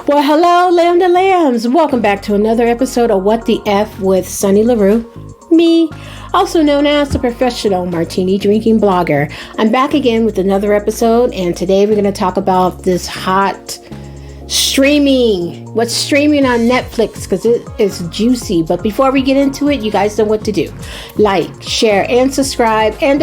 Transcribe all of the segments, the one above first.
Well, hello, Lambda Lambs. Welcome back to another episode of What the F with Sunny LaRue. Me, also known as the professional martini drinking blogger. I'm back again with another episode, and today we're going to talk about this hot streaming. What's streaming on Netflix, because it is juicy. But before we get into it, you guys know what to do. Like, share, and subscribe. And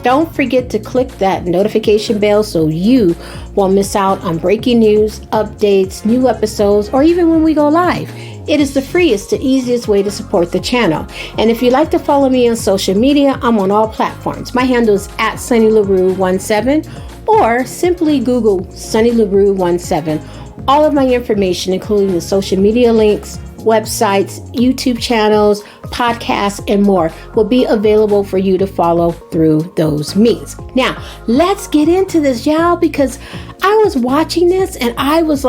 don't forget to click that notification bell so you won't miss out on breaking news, updates, new episodes, or even when we go live. It is the freest, the easiest way to support the channel. And if you'd like to follow me on social media, I'm on all platforms. My handle is at SunnyLaRue17, or simply Google Sunny LaRue 17. All of my information, including the social media links, websites, YouTube channels, podcasts, and more, will be available for you to follow through those means. Now, let's get into this, y'all, because I was watching this and I was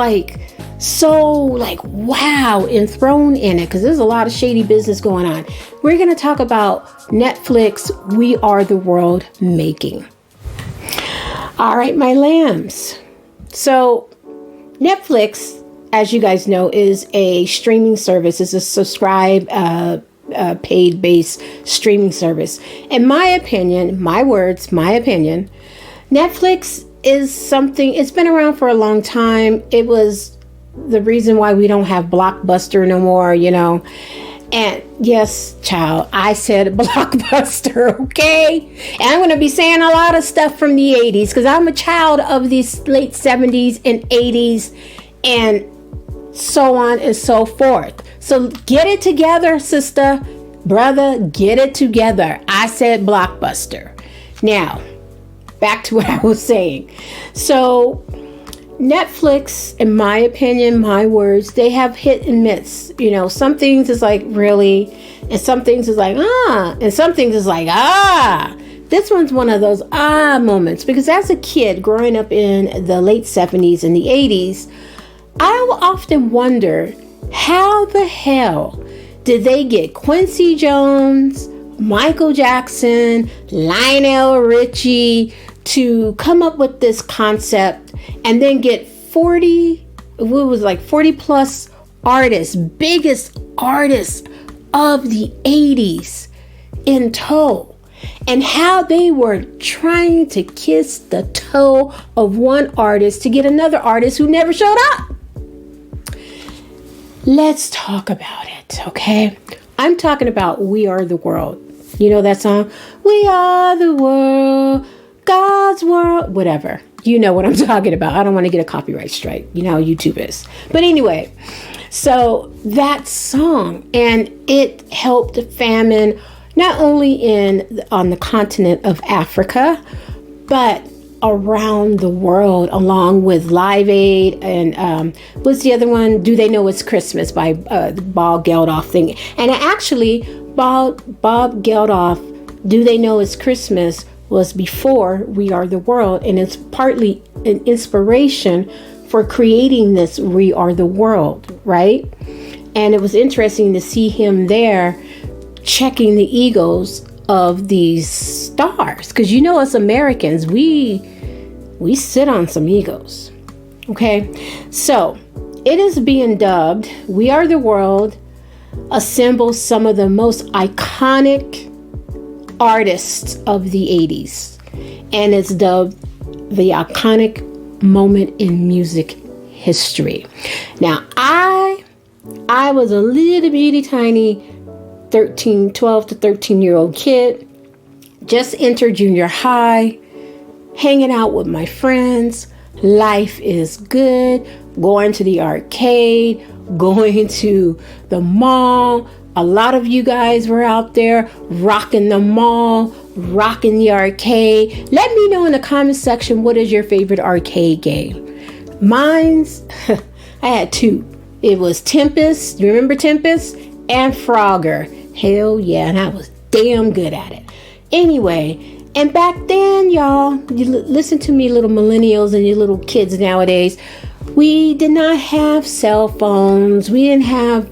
wow, enthroned in it, because there's a lot of shady business going on. We're going to talk about Netflix, We Are the World making. All right, my lambs. So Netflix, as you guys know, is a streaming service. It's a subscribe, paid-based streaming service. In my opinion, my opinion, Netflix is something, it's been around for a long time. It was the reason why we don't have Blockbuster no more, you know. And yes, child, I said Blockbuster, okay? And I'm going to be saying a lot of stuff from the 80s because I'm a child of these late 70s and 80s and so on and so forth. So get it together, sister, brother, get it together. I said Blockbuster. Now, back to what I was saying. So Netflix, in my opinion, my words, they have hit and miss. You know, some things is like, really, and some things is like, and some things is like, This one's one of those moments, because as a kid growing up in the late 70s and the 80s, I will often wonder, how the hell did they get Quincy Jones, Michael Jackson, Lionel Richie to come up with this concept and then get 40 plus artists, biggest artists of the 80s in tow, and how they were trying to kiss the toe of one artist to get another artist who never showed up. Let's talk about it, okay? I'm talking about We Are the World. You know that song? We are the world, God's world, whatever. You know what I'm talking about. I don't want to get a copyright strike. You know how YouTube is. But anyway, so that song, and it helped famine not only on the continent of Africa, but around the world, along with Live Aid and what's the other one? Do They Know It's Christmas by the Bob Geldof thing. And actually, Bob Geldof, Do They Know It's Christmas, was before We Are the World, and it's partly an inspiration for creating this We Are the World, right? And it was interesting to see him there checking the egos of these stars, because you know, us Americans, we sit on some egos. Okay, so it is being dubbed We Are the World, assembles some of the most iconic artists of the 80s, and it's dubbed the iconic moment in music history. Now, I was a little bitty tiny 12 to 13 year old kid, just entered junior high, hanging out with my friends. Life is good. Going to the arcade, going to the mall. A lot of you guys were out there rocking the mall, rocking the arcade. Let me know in the comment section, what is your favorite arcade game? Mine's, I had two. It was Tempest, you remember Tempest? And Frogger. Hell yeah, and I was damn good at it. Anyway, and back then, y'all, you listen to me, little millennials and you little kids nowadays, we did not have cell phones. We didn't have,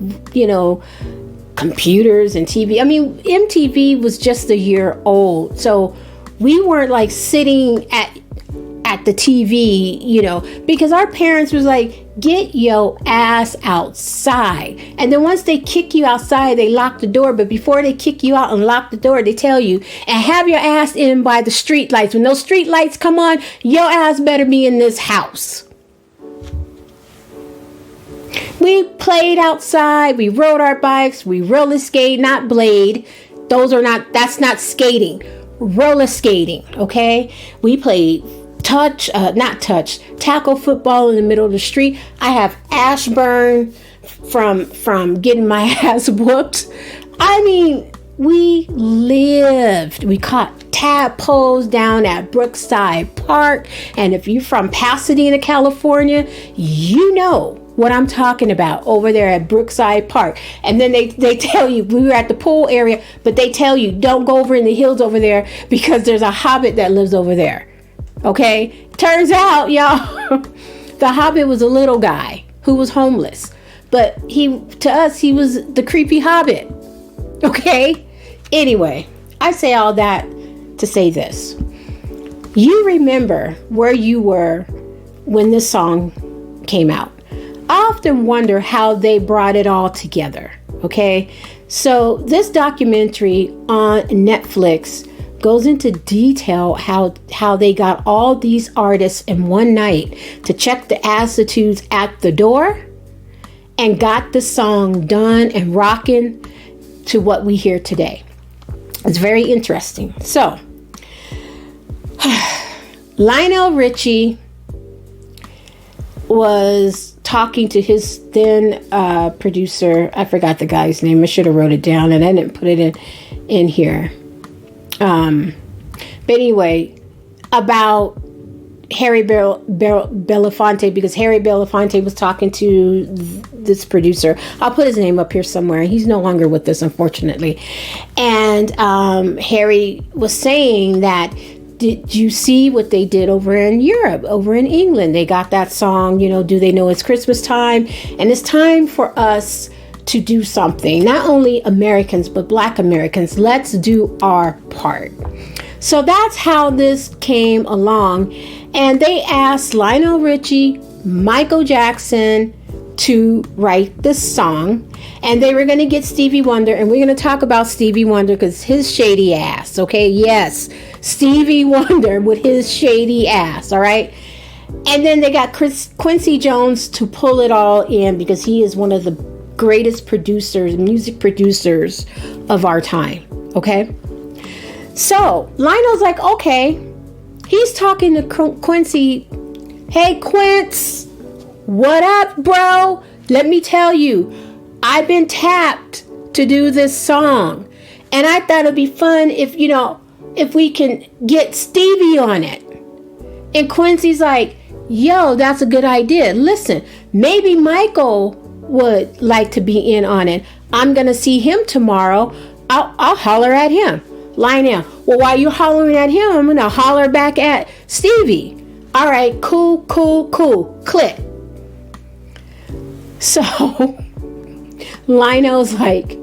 computers and TV. I mean, MTV was just a year old. So we weren't like sitting at at the TV, because our parents was like, get your ass outside. And then once they kick you outside, they lock the door. But before they kick you out and lock the door, they tell you, and have your ass in by the street lights. When those street lights come on, your ass better be in this house. We played outside. We rode our bikes. We roller skate, not blade. That's not skating. Roller skating, okay? We played tackle football in the middle of the street. I have ash burn from getting my ass whooped. I mean, we lived. We caught tadpoles down at Brookside Park. And if you're from Pasadena, California, you know what I'm talking about over there at Brookside Park. And then they tell you, we were at the pool area, but they tell you, don't go over in the hills over there because there's a hobbit that lives over there. Okay? Turns out, y'all, the hobbit was a little guy who was homeless. But to us, he was the creepy hobbit. Okay? Anyway, I say all that to say this. You remember where you were when this song came out. I often wonder how they brought it all together, okay? So this documentary on Netflix goes into detail how they got all these artists in one night to check the attitudes at the door and got the song done and rocking to what we hear today. It's very interesting. So, Lionel Richie was talking to his then producer. I forgot the guy's name. I should have wrote it down and I didn't put it in here. But anyway, about Harry Belafonte, because Harry Belafonte was talking to this producer. I'll put his name up here somewhere. He's no longer with us, unfortunately. And Harry was saying that, did you see what they did over in Europe, over in England? They got that song, Do They Know It's Christmas Time? And it's time for us to do something. Not only Americans, but Black Americans. Let's do our part. So that's how this came along. And they asked Lionel Richie, Michael Jackson to write this song. And they were going to get Stevie Wonder. And we're going to talk about Stevie Wonder because his shady ass. Okay, yes. Stevie Wonder with his shady ass. All right. And then they got Quincy Jones to pull it all in because he is one of the greatest producers, music producers of our time. Okay. So Lionel's like, okay. He's talking to Quincy. Hey, Quince, what up, bro? Let me tell you, I've been tapped to do this song. And I thought it'd be fun if we can get Stevie on it. And Quincy's like, yo, that's a good idea. Listen, maybe Michael would like to be in on it. I'm going to see him tomorrow. I'll holler at him. Lionel, well, while you're hollering at him, I'm going to holler back at Stevie. All right, cool. Click. So Lionel's like,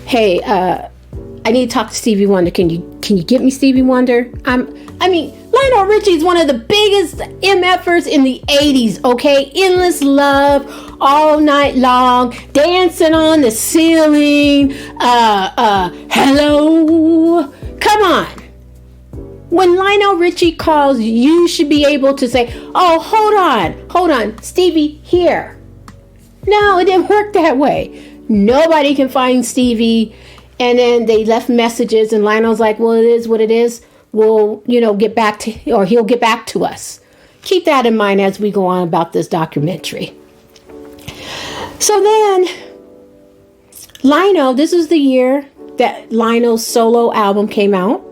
hey, I need to talk to Stevie Wonder. Can you get me Stevie Wonder? Lionel Richie is one of the biggest MFers in the 80s, okay? Endless Love, All Night Long, Dancing on the Ceiling, Hello. Come on. When Lionel Richie calls, you should be able to say, oh, hold on, Stevie, here. No, it didn't work that way. Nobody can find Stevie. And then they left messages and Lionel's like, well, it is what it is. We'll, get back to, or he'll get back to us. Keep that in mind as we go on about this documentary. So then Lionel, this is the year that Lionel's solo album came out.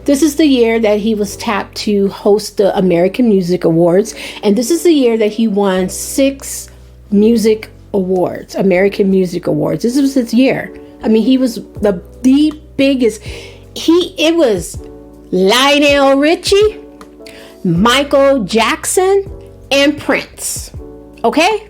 This is the year that he was tapped to host the American Music Awards. And this is the year that he won 6 music awards, American Music Awards. This was his year. He was the biggest. It was Lionel Richie, Michael Jackson, and Prince. Okay?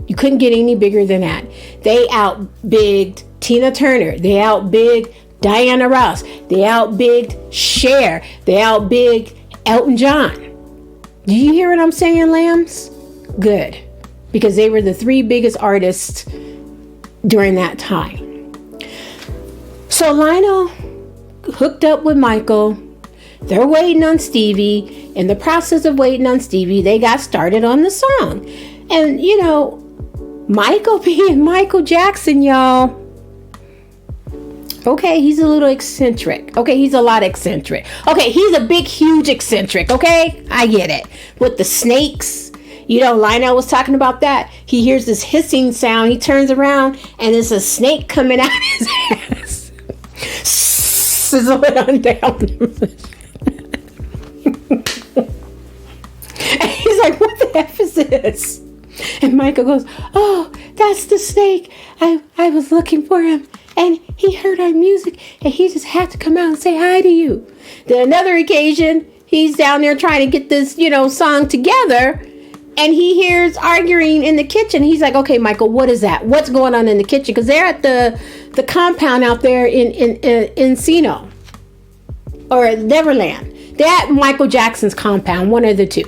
You couldn't get any bigger than that. They outbigged Tina Turner. They outbigged Diana Ross. They outbigged Cher. They outbigged Elton John. Do you hear what I'm saying, lambs? Good. Because they were the 3 biggest artists during that time. So Lionel hooked up with Michael. They're waiting on Stevie. In the process of waiting on Stevie, they got started on the song. And, Michael being Michael Jackson, y'all. Okay, he's a little eccentric. Okay, he's a lot eccentric. Okay, he's a big, huge eccentric. Okay, I get it. With the snakes. Lionel was talking about that. He hears this hissing sound. He turns around and there's a snake coming out his ass. Sizzling on down. And he's like, what the F is this? And Michael goes, oh, that's the snake. I was looking for him. And he heard our music. And he just had to come out and say hi to you. Then another occasion, he's down there trying to get this, song together. And he hears arguing in the kitchen. He's like, okay, Michael, what is that? What's going on in the kitchen? Because they're at the compound out there in Encino. Or Neverland. They're at Michael Jackson's compound, one of the two.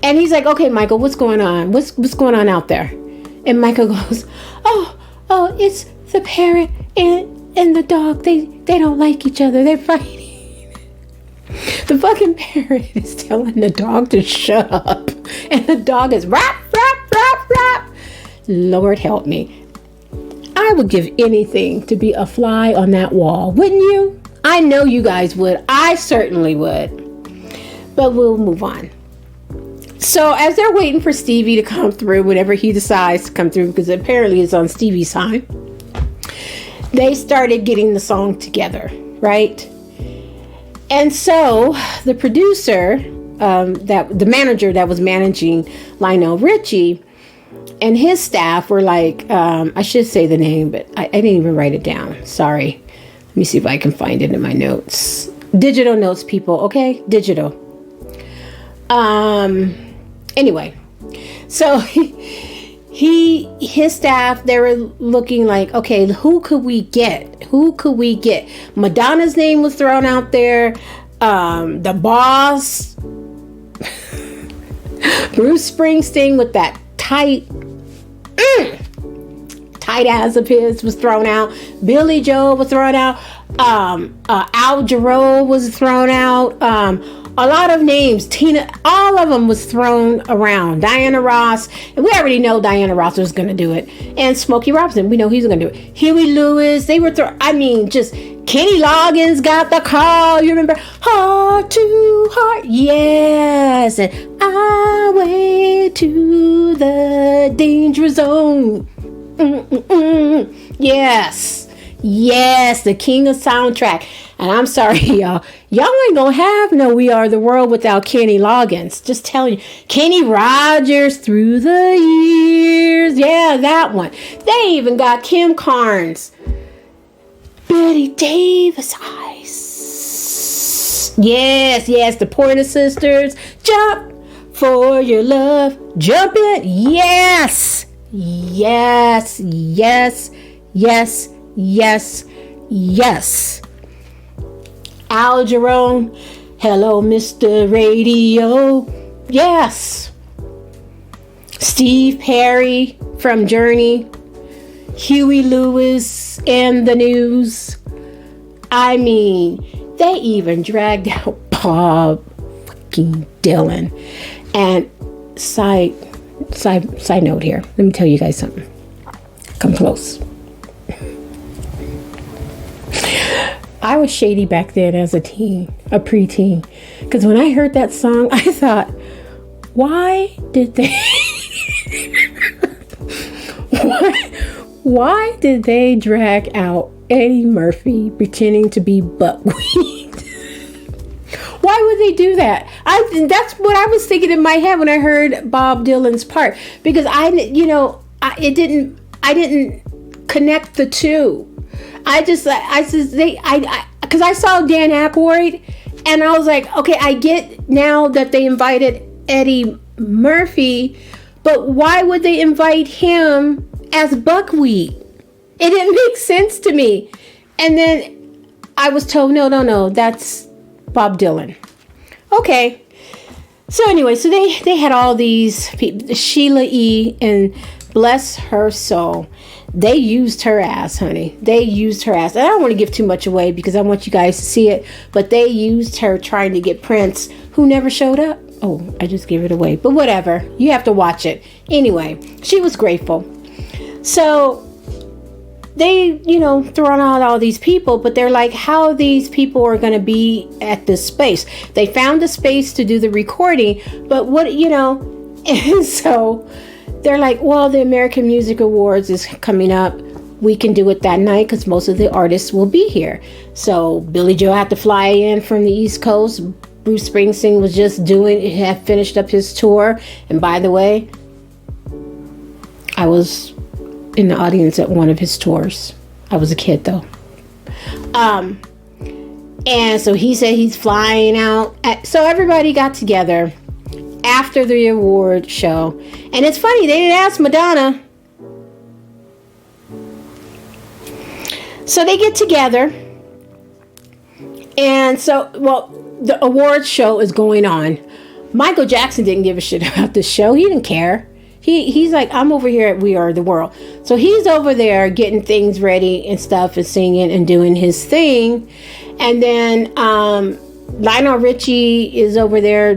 And he's like, okay, Michael, what's going on? What's going on out there? And Michael goes, oh, it's the parrot and the dog. They don't like each other. They're fighting. The fucking parrot is telling the dog to shut up. And the dog is rap, rap, rap, rap. Lord help me. I would give anything to be a fly on that wall. Wouldn't you? I know you guys would. I certainly would. But we'll move on. So as they're waiting for Stevie to come through, whenever he decides to come through, because apparently it's on Stevie's time, they started getting the song together, right? And so the producer, the manager that was managing Lionel Richie and his staff were like, I should say the name, but I didn't even write it down. Sorry. Let me see if I can find it in my notes. Digital notes, people. Okay. Digital. Anyway, so his staff, they were looking like, okay, who could we get? Madonna's name was thrown out there. The Boss, Bruce Springsteen with that tight ass of his was thrown out. Billy Joel was thrown out. Al Jarreau was thrown out. A lot of names, Tina, all of them was thrown around. Diana Ross, and we already know Diana Ross was going to do it. And Smokey Robinson, we know he's going to do it. Huey Lewis, they were just Kenny Loggins got the call. You remember? Heart to heart, yes. And I went to the danger zone. Yes, the king of soundtrack. And I'm sorry, y'all ain't gonna have no We Are the World without Kenny Loggins. Just telling you. Kenny Rogers, Through the Years. Yeah, that one. They even got Kim Carnes. Betty Davis Eyes. Yes, the Pointer Sisters. Jump for your love. Jump it. Yes. Al Jarreau, Hello, Mr. Radio. Yes. Steve Perry from Journey. Huey Lewis and the News. I mean, they even dragged out Bob fucking Dylan. And side note here. Let me tell you guys something. Come close. I was shady back then as a preteen. Because when I heard that song, I thought, why did they... why did they drag out Eddie Murphy pretending to be buckwheat? Why would they do that? That's what I was thinking in my head when I heard Bob Dylan's part. Because I didn't connect the two. Because I saw Dan Aykroyd and I was like, okay, I get now that they invited Eddie Murphy, but why would they invite him as buckwheat? It didn't make sense to me. And then I was told, no, that's Bob Dylan. Okay. So anyway, so they had all these people, Sheila E., and bless her soul, they used her ass, honey. They used her ass. And I don't want to give too much away because I want you guys to see it, but they used her trying to get Prince, who never showed up. Oh, I just gave it away, but whatever. You have to watch it. Anyway, she was grateful. So they, throwing out all these people, but they're like, how these people are going to be at this space. They found a space to do the recording, but and so they're like, well, the American Music Awards is coming up. We can do it that night because most of the artists will be here. So Billy Joel had to fly in from the East Coast. Bruce Springsteen was just had finished up his tour. And by the way, I was in the audience at one of his tours. I was a kid though. And so he said he's flying out. So everybody got together after the award show. And it's funny, they didn't ask Madonna. So they get together. And so, the awards show is going on. Michael Jackson didn't give a shit about this show. He didn't care. He's like, I'm over here at We Are the World. So he's over there getting things ready and stuff and singing and doing his thing. And then Lionel Richie is over there.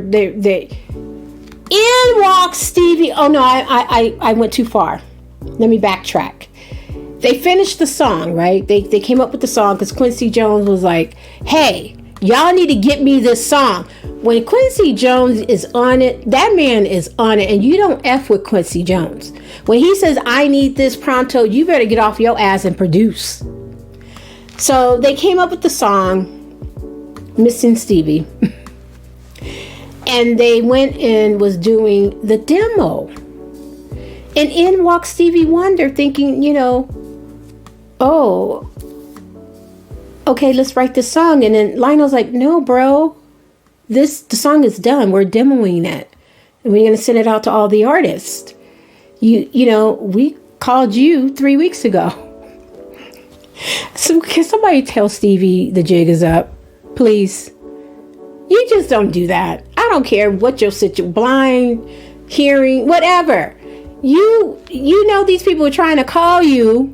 In walks Stevie. Oh no, I went too far. Let me backtrack. They finished the song, right? They came up with the song because Quincy Jones was like, hey, y'all need to get me this song. When Quincy Jones is on it, that man is on it, and you don't F with Quincy Jones. When he says, I need this pronto, you better get off your ass and produce. So they came up with the song, Missing Stevie. And they went and was doing the demo. And in walked Stevie Wonder thinking, oh, okay, let's write this song. And then Lionel's like, no, bro. The song is done. We're demoing it. And we're going to send it out to all the artists. We called you 3 weeks ago. So can somebody tell Stevie the jig is up? Please. You just don't do that. I don't care what your situation, blind, hearing, whatever. You know these people are trying to call you.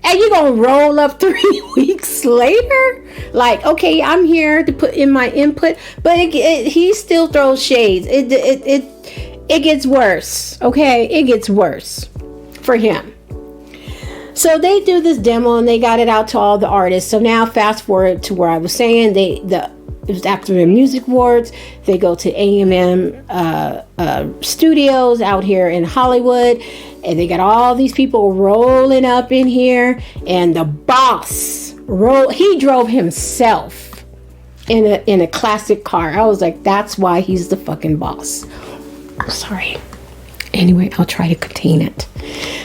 And you're going to roll up 3 weeks later? Like, okay, I'm here to put in my input. But he still throws shades. It gets worse. Okay? It gets worse for him. So they do this demo and they got it out to all the artists. So now fast forward to where I was saying. It was after the Music Awards. They go to A&M Studios out here in Hollywood. And they got all these people rolling up in here. And the boss, he drove himself in a classic car. I was like, that's why he's the fucking boss. I'm sorry. Anyway, I'll try to contain it.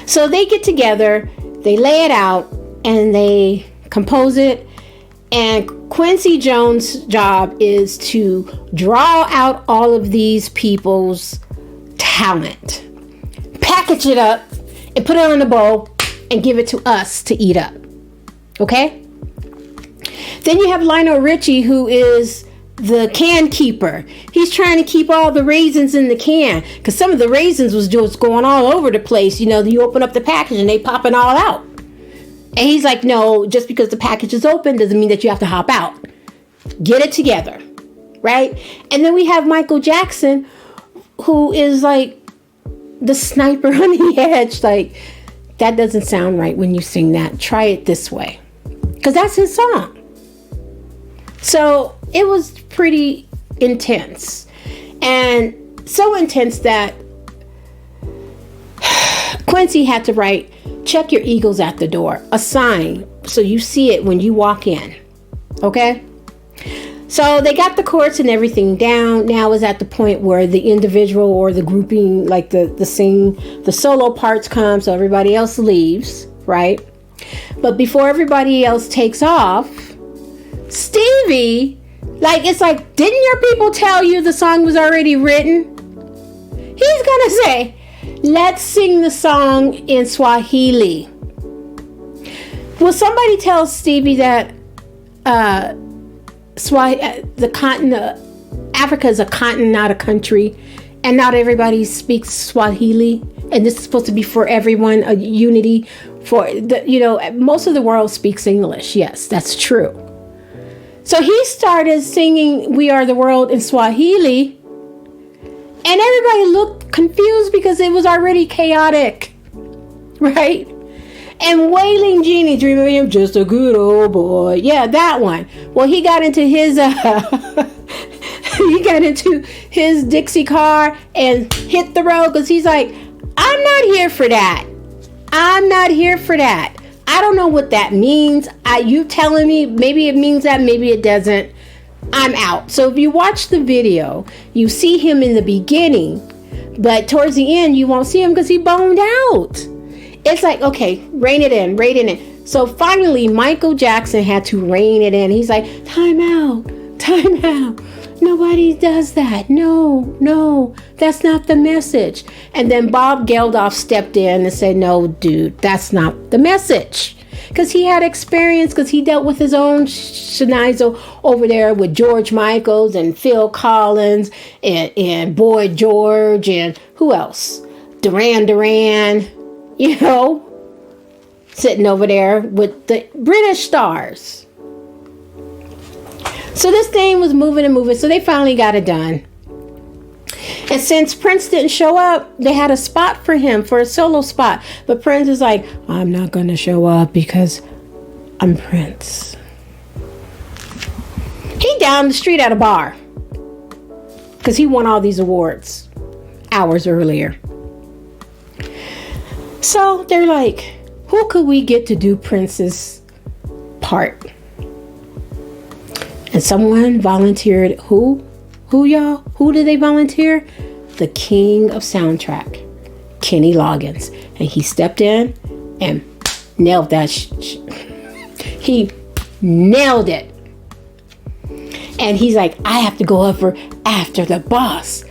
So they get together, they lay it out, and they compose it. And Quincy Jones' job is to draw out all of these people's talent. Package it up and put it in a bowl and give it to us to eat up. Okay? Then you have Lionel Richie, who is the can keeper. He's trying to keep all the raisins in the can because some of the raisins was just going all over the place. You open up the package and they popping all out. And he's like, no, just because the package is open doesn't mean that you have to hop out. Get it together. Right? And then we have Michael Jackson, who is like the sniper on the edge. Like, that doesn't sound right when you sing that. Try it this way. Because that's his song. So it was pretty intense. And so intense that Quincy had to write, check your eagles at the door. A sign so you see it when you walk in. Okay? So they got the chords and everything down. Now is at the point where the individual or the grouping, like the solo parts come, so everybody else leaves, right? But before everybody else takes off, Stevie, it's like, didn't your people tell you the song was already written? He's gonna say, let's sing the song in Swahili. Will somebody tell Stevie that the continent Africa is a continent, not a country, and not everybody speaks Swahili, and this is supposed to be for everyone, a unity for the, most of the world speaks English. Yes, that's true. So he started singing We Are the World in Swahili, and everybody looked confused because it was already chaotic, right? And Wailing Genie, dreaming of him, just a good old boy. Yeah, that one. Well, he got into his Dixie car and hit the road because he's like, I'm not here for that. I'm not here for that. I don't know what that means. You telling me, maybe it means that, maybe it doesn't. I'm out. So if you watch the video, you see him in the beginning, but towards the end, you won't see him because he boned out. It's like, okay, rein it in. So finally, Michael Jackson had to rein it in. He's like, time out. Nobody does that. No, that's not the message. And then Bob Geldof stepped in and said, no, dude, that's not the message. Because he had experience, because he dealt with his own shenizel over there with George Michaels and Phil Collins and Boy George and who else? Duran. Sitting over there with the British stars. So this thing was moving. So they finally got it done. And since Prince didn't show up, they had a spot for him, for a solo spot. But Prince is like, I'm not going to show up because I'm Prince. He down the street at a bar because he won all these awards hours earlier. So they're like, who could we get to do Prince's part? And someone volunteered. Who y'all? Who did they volunteer? The king of soundtrack, Kenny Loggins. And he stepped in and nailed that. He nailed it. And he's like, I have to go over after the boss.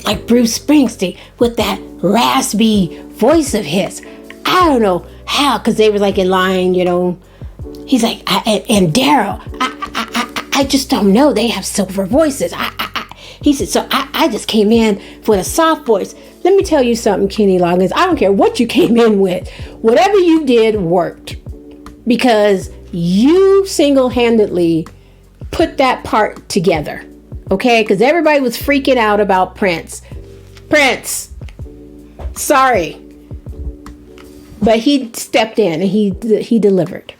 Like Bruce Springsteen with that raspy voice of his. I don't know how, because they were like in line, He's like, and Daryl, I just don't know. They have silver voices. He said, so I just came in with a soft voice. Let me tell you something, Kenny Loggins. I don't care what you came in with. Whatever you did worked. Because you single-handedly put that part together. Okay? Because everybody was freaking out about Prince. Sorry. But he stepped in and he delivered.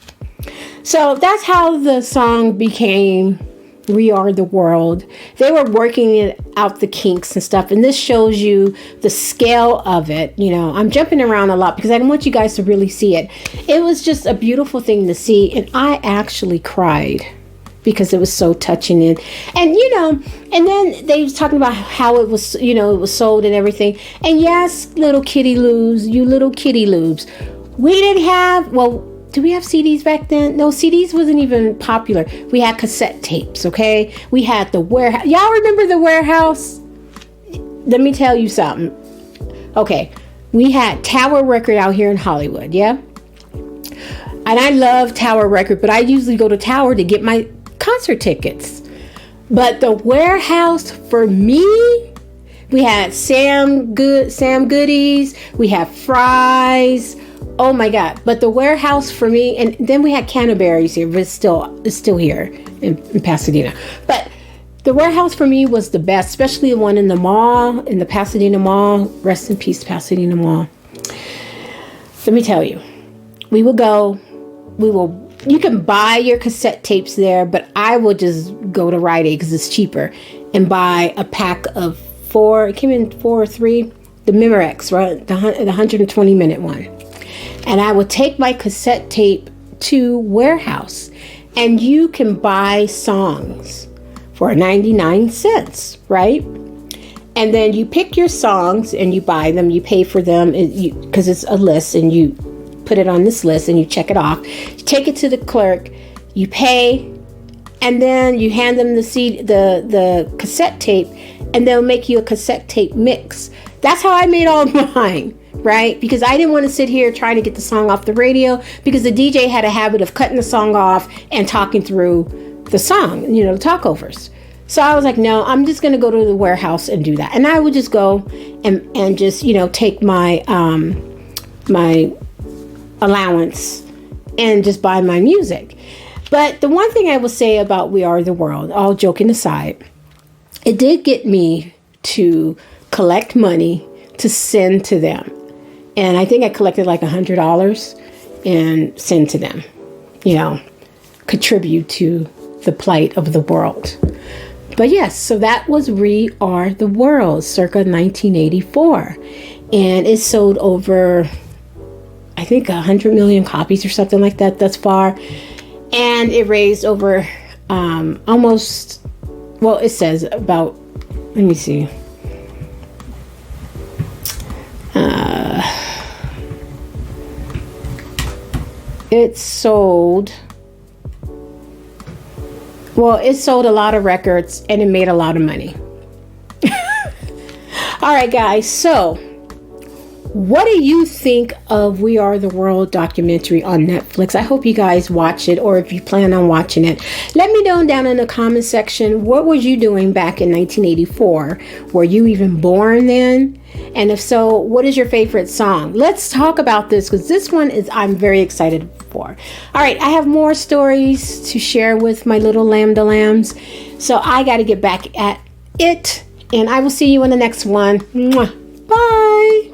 So that's how the song became We Are the World. They were working it out, the kinks and stuff. And this shows you the scale of it. I'm jumping around a lot because I want you guys to really see it. It was just a beautiful thing to see. And I actually cried because it was so touching. And then they was talking about how it was, it was sold and everything. And yes, little kitty loos, you little kitty loobs. We didn't have, do we have CDs back then? No, CDs wasn't even popular. We had cassette tapes, okay? We had the Warehouse. Y'all remember the Warehouse? Let me tell you something. Okay, we had Tower Record out here in Hollywood, yeah? And I love Tower Record, but I usually go to Tower to get my concert tickets. But the Warehouse, for me, we had Sam Goodies, we had Fries. Oh my God. But the Warehouse for me, and then we had Canterbury's here, but it's still here in Pasadena. But the Warehouse for me was the best, especially the one in the mall, in the Pasadena Mall. Rest in peace, Pasadena Mall. Let me tell you, you can buy your cassette tapes there, but I will just go to Rite Aid because it's cheaper and buy a pack of 4. It came in 4 or 3. The Memorex, right? The 120-minute one. And I would take my cassette tape to Warehouse, and you can buy songs for 99 cents, right? And then you pick your songs and you buy them, you pay for them because it's a list, and you put it on this list and you check it off. You take it to the clerk, you pay, and then you hand them the cassette tape, and they'll make you a cassette tape mix. That's how I made all mine. Right? Because I didn't want to sit here trying to get the song off the radio, because the DJ had a habit of cutting the song off and talking through the song, the talkovers. So I was like, no, I'm just going to go to the warehouse and do that. And I would just go and just, take my my allowance and just buy my music. But the one thing I will say about We Are the World, all joking aside, it did get me to collect money to send to them. And I think I collected like $100 and send to them, contribute to the plight of the world. But yes, so that was We Are the World, circa 1984. And it sold over, I think, 100 million copies or something like that thus far. And it raised over almost, well, it says about, let me see. It sold a lot of records and it made a lot of money. All right, guys. So what do you think of We Are the World documentary on Netflix? I hope you guys watch it, or if you plan on watching it, let me know down in the comment section. What was you doing back in 1984? Were you even born then? And if so, what is your favorite song? Let's talk about this, because this one I'm very excited for. All right, I have more stories to share with my little lambda lambs. So I got to get back at it, and I will see you in the next one. Mwah. Bye.